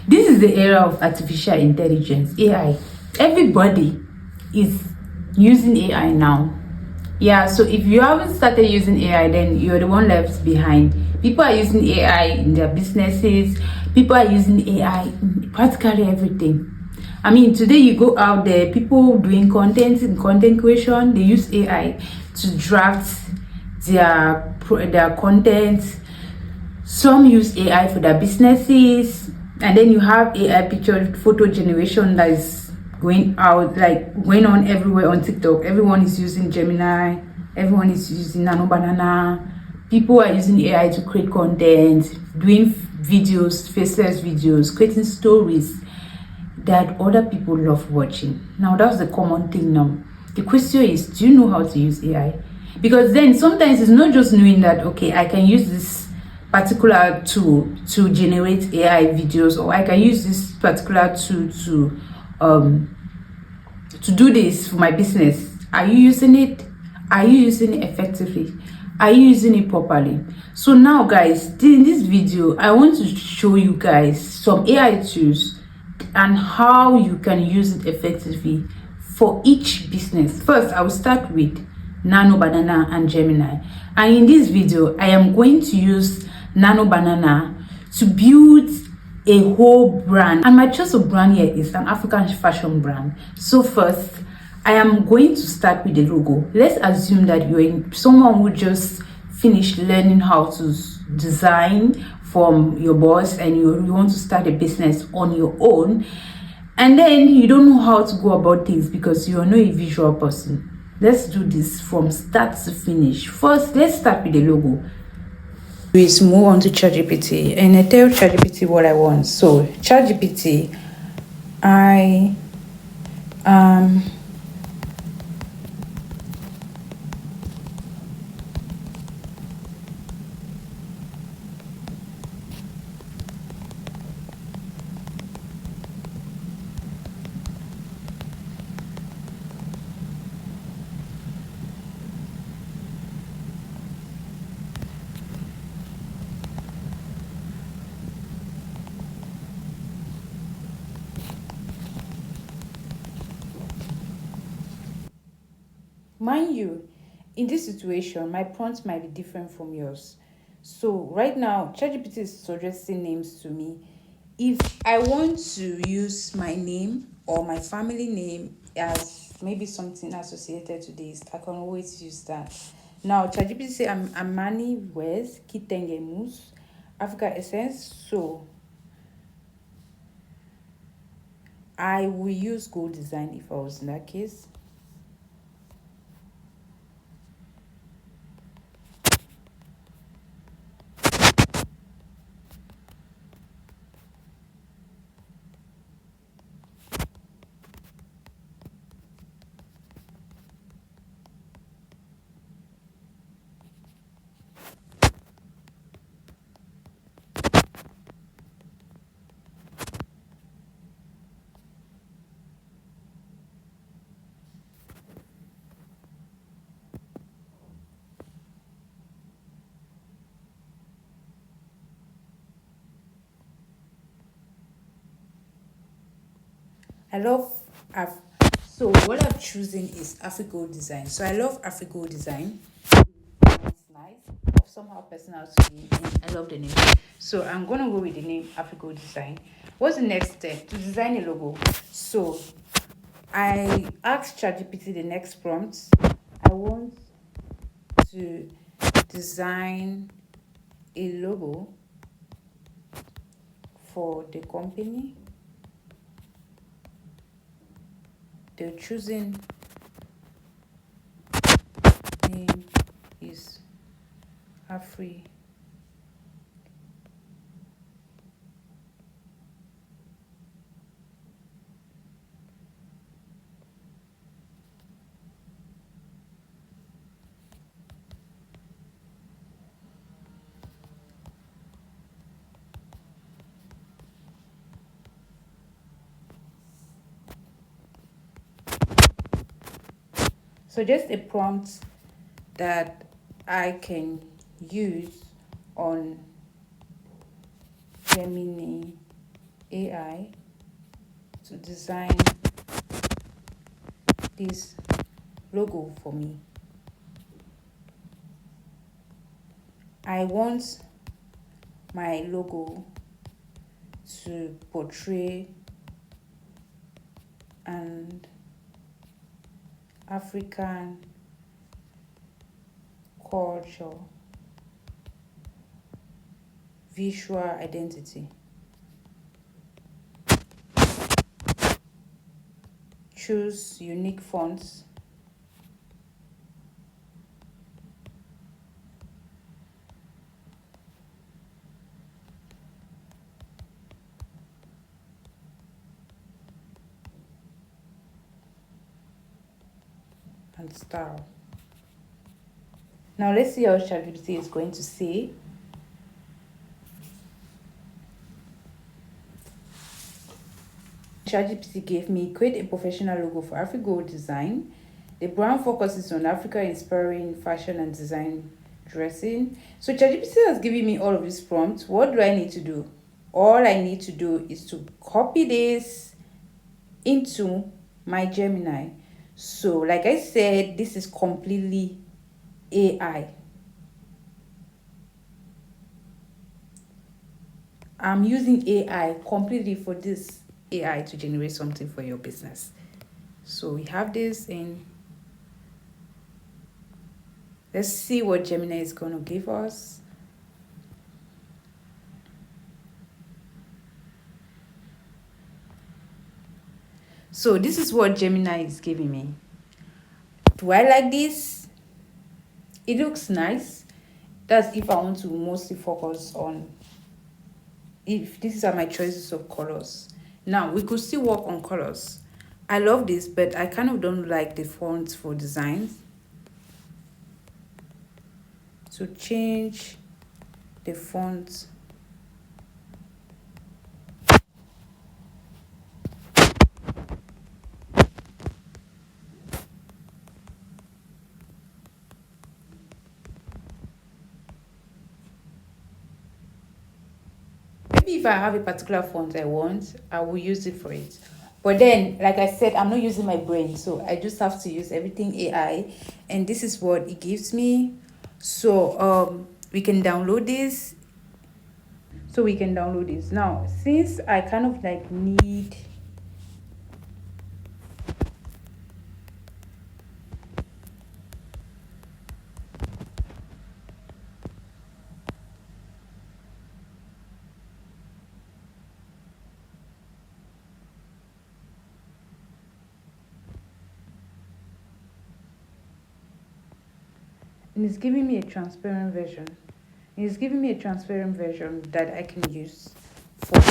This is the era of artificial intelligence, AI. Everybody is using AI now. Yeah, so if you haven't started using AI, then you're the one left behind. People are using AI in their businesses, people are using AI in practically everything. I mean, today you go out there, people doing content in content creation, they use AI to draft their content. Some use AI for their businesses, and then you have AI picture photo generation that is going out, like going on everywhere on TikTok. Everyone is using Gemini, everyone is using Nano Banana. People are using AI to create content, doing videos, faceless videos, creating stories that other people love watching. Now that's the common thing now. The question is, do you know how to use AI? Because then sometimes it's not just knowing that, okay, I can use this particular tool to generate AI videos, or I can use this particular tool to do this for my business. Are you using it? Are you using it effectively? Are you using it properly? So now guys, in this video I want to show you guys some AI tools and how you can use it effectively for each business. First, I will start with Nano Banana and Gemini. And in this video, I am going to use Nano Banana to build a whole brand. And my choice of brand here is an African fashion brand. So first, I am going to start with the logo. Let's assume that you're someone who just finished learning how to design from your boss, and you want to start a business on your own, and then you don't know how to go about things because you are not a visual person. Let's do this from start to finish. First, let's start with the logo. Is move on to ChatGPT, and I tell ChatGPT what I want. So ChatGPT, I mind you, in this situation, my prompt might be different from yours. So right now, ChatGPT is suggesting names to me. If I want to use my name or my family name as maybe something associated to this, I can always use that. Now, ChatGPT say I'm Amani West Kitenge Mus, Africa Essence. So I will use Gold Design if I was in that case. I love so what I've chosen is Afrigo design. So I love Afrigo design. It's nice, somehow personal to me, and I love the name. So I'm gonna go with the name Afrigo design. What's the next step? To design a logo. So I asked ChatGPT the next prompt. I want to design a logo for the company. The choosing name is Afri. So just a prompt that I can use on Gemini AI to design this logo for me. I want my logo to portray an African culture, visual identity. Choose unique fonts. And style. Now let's see how ChatGPT is going to say. ChatGPT gave me create a professional logo for AfriGold design. The brand focuses on Africa inspiring fashion and design dressing. So ChatGPT has given me all of these prompts. What do I need to do? All I need to do is to copy this into my Gemini. So like I said, this is completely AI. I'm using AI completely for this AI to generate something for your business. So we have this in. Let's see what Gemini is going to give us. So this is what Gemini is giving me. Do I like this? It looks nice. That's if I want to mostly focus on, if these are my choices of colors. Now we could still work on colors. I love this, but I kind of don't like the fonts for designs. So change the font. Maybe if I have a particular font I want, I will use it for it. But then, like I said, I'm not using my brain, so I just have to use everything AI, and this is what it gives me. So we can download this. So we can download this now. Since I kind of like need, and it's giving me a transparent version. It's giving me a transparent version that I can use for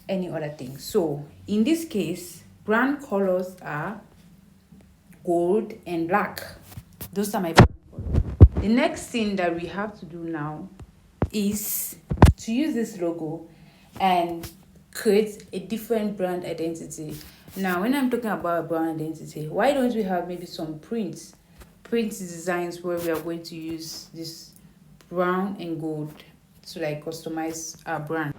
any other thing. So in this case, brand colors are gold and black. Those are my brand colors. The next thing that we have to do now is to use this logo and create a different brand identity. Now, when I'm talking about brand identity, why don't we have maybe some print designs where we are going to use this brown and gold to like customize our brand.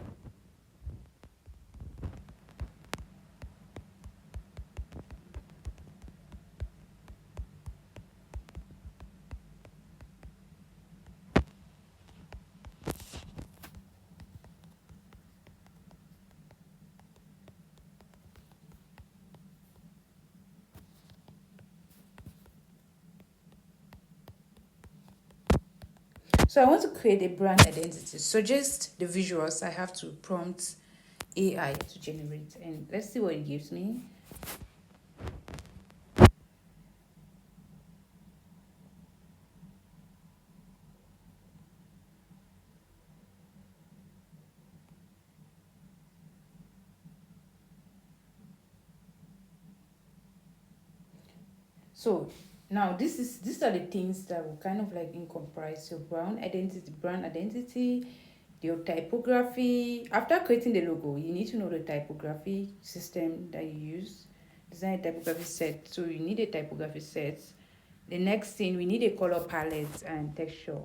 So I want to create a brand identity. So just the visuals, I have to prompt AI to generate, and let's see what it gives me. So now these are the things that will kind of like comprise your brand identity, your typography. After creating the logo, you need to know the typography system that you use. Design a typography set. So you need a typography set. The next thing, we need a color palette and texture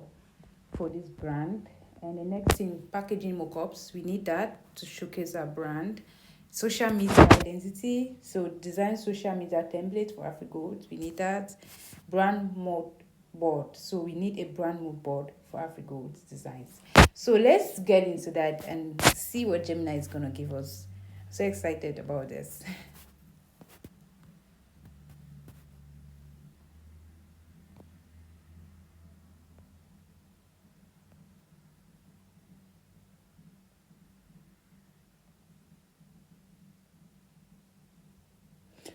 for this brand. And the next thing, packaging mockups. We need that to showcase our brand. Social media identity. So design social media template for AfriGold. We need that. Brand mood board. So we need a brand mood board for AfriGold designs. So let's get into that and see what Gemini is gonna give us. So excited about this.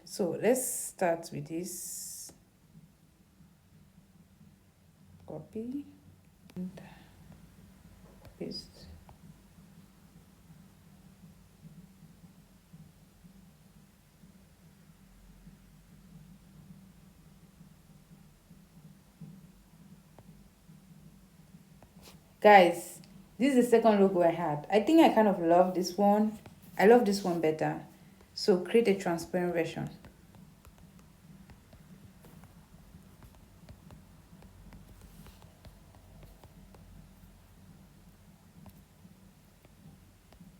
So let's start with this. Copy and paste. Guys, this is the second logo I had. I think I kind of love this one. I love this one better. So create a transparent version.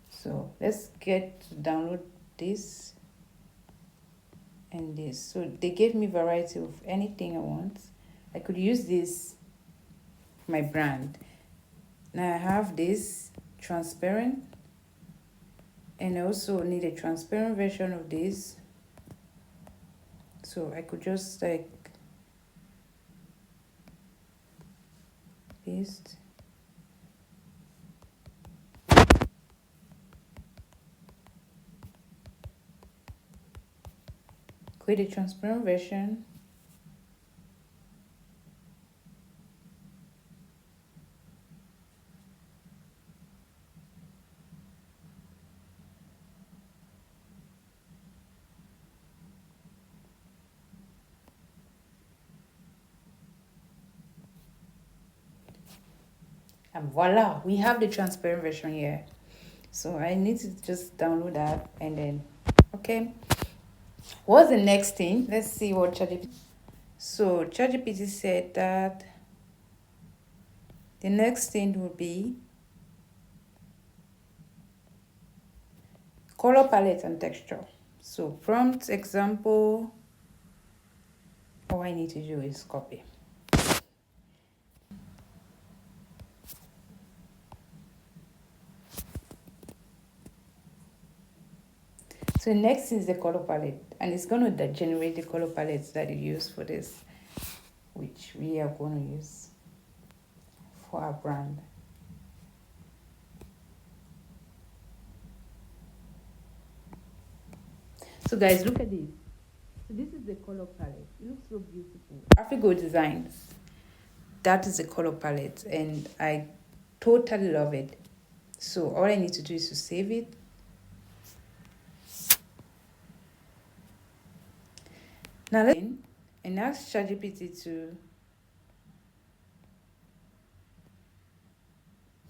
So let's get to download this and this. So they gave me variety of anything I want. I could use this, my brand. Now I have this transparent, and I also need a transparent version of this. So I could just like paste. Create a transparent version. And voila, we have the transparent version here. So I need to just download that and then, okay. What's the next thing? Let's see what ChatGPT. So ChatGPT said that the next thing will be color palette and texture. So prompt example, all I need to do is copy. So next is the color palette, and it's going to generate the color palettes that you use for this, which we are going to use for our brand. So guys, look at this. So this is the color palette. It looks so beautiful. AfriGold Designs. That is the color palette, and I totally love it. So all I need to do is to save it. Now let's and ask ChatGPT to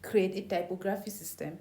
create a typography system.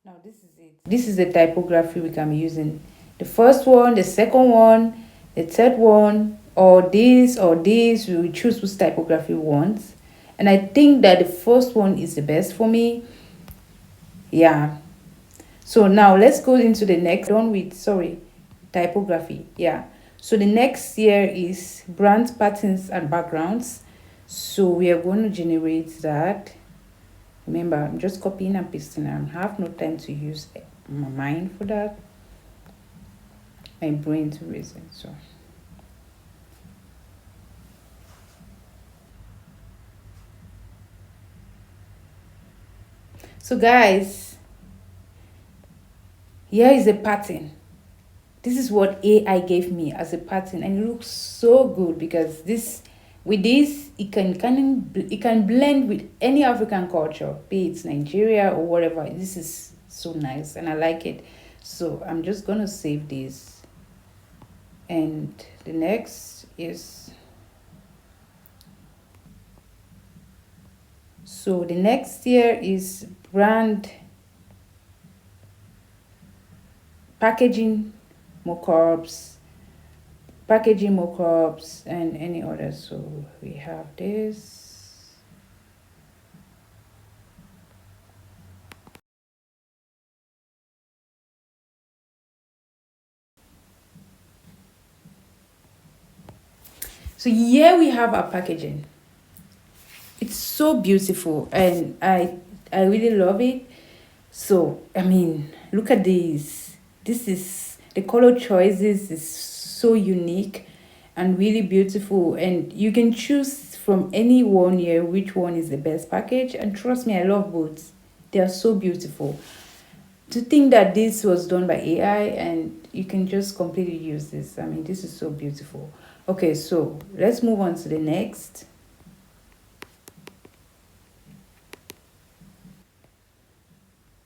Now this is it. This is the typography we can be using. The first one, the second one, the third one, or this, we will choose which typography we want. And I think that the first one is the best for me. Yeah. So now let's go into the next one with, sorry, typography. Yeah. So the next here is brand patterns and backgrounds. So we are going to generate that. Remember, I'm just copying and pasting. I have no time to use my mind for that. My brain to reason. So guys, here is a pattern. This is what AI gave me as a pattern, and it looks so good because this, with this, it can blend with any African culture, be it Nigeria or whatever. This is so nice and I like it. So I'm just gonna save this. And the next is, so the next here is brand packaging mockups, and any other. So we have this. So here we have our packaging. It's so beautiful and I really love it. So I mean, look at this. This is the color choices is so unique and really beautiful, and you can choose from any one here which one is the best package. And trust me, I love both. They are so beautiful. To think that this was done by AI and you can just completely use this. I mean, this is so beautiful. Okay, so let's move on to the next.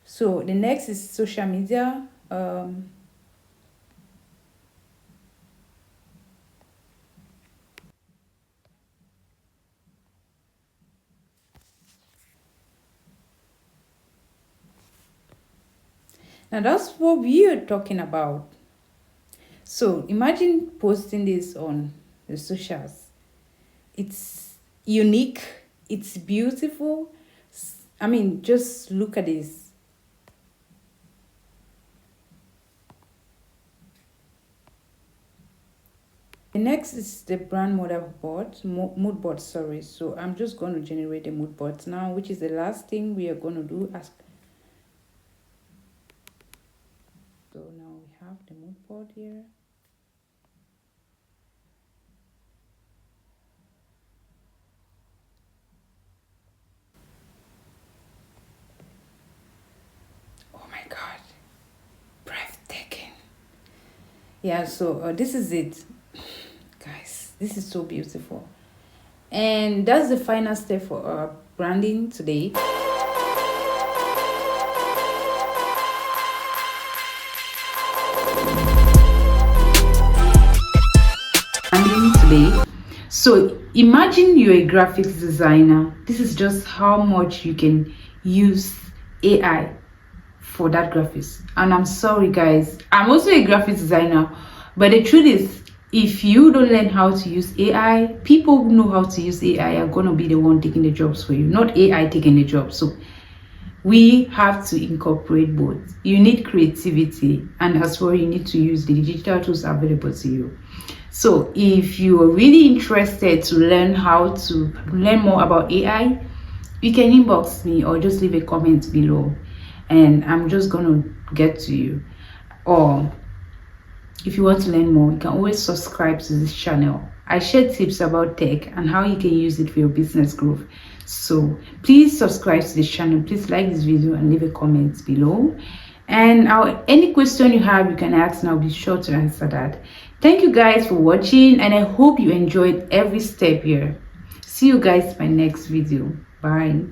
So the next is social media. Now that's what we are talking about. So imagine posting this on the socials. It's unique, it's beautiful. I mean, just look at this. The next is the brand mood board, sorry. So I'm just going to generate the mood board now, which is the last thing we are going to do. So now we have the mood board here. Oh my God, breathtaking. Yeah, so this is it, guys. This is so beautiful. And that's the final step for our branding today. So imagine you're a graphics designer. This is just how much you can use AI for that graphics. And I'm sorry guys, I'm also a graphics designer, but the truth is, if you don't learn how to use AI, people who know how to use AI are going to be the one taking the jobs for you, not AI taking the job. So we have to incorporate both. You need creativity, and as well you need to use the digital tools available to you. So if you are really interested to learn more about AI, you can inbox me or just leave a comment below and I'm just gonna get to you. Or if you want to learn more, you can always subscribe to this channel. I share tips about tech and how you can use it for your business growth. So please subscribe to this channel. Please like this video and leave a comment below. And any question you have, you can ask and I'll be sure to answer that. Thank you guys for watching, and I hope you enjoyed every step here. See you guys in my next video. Bye.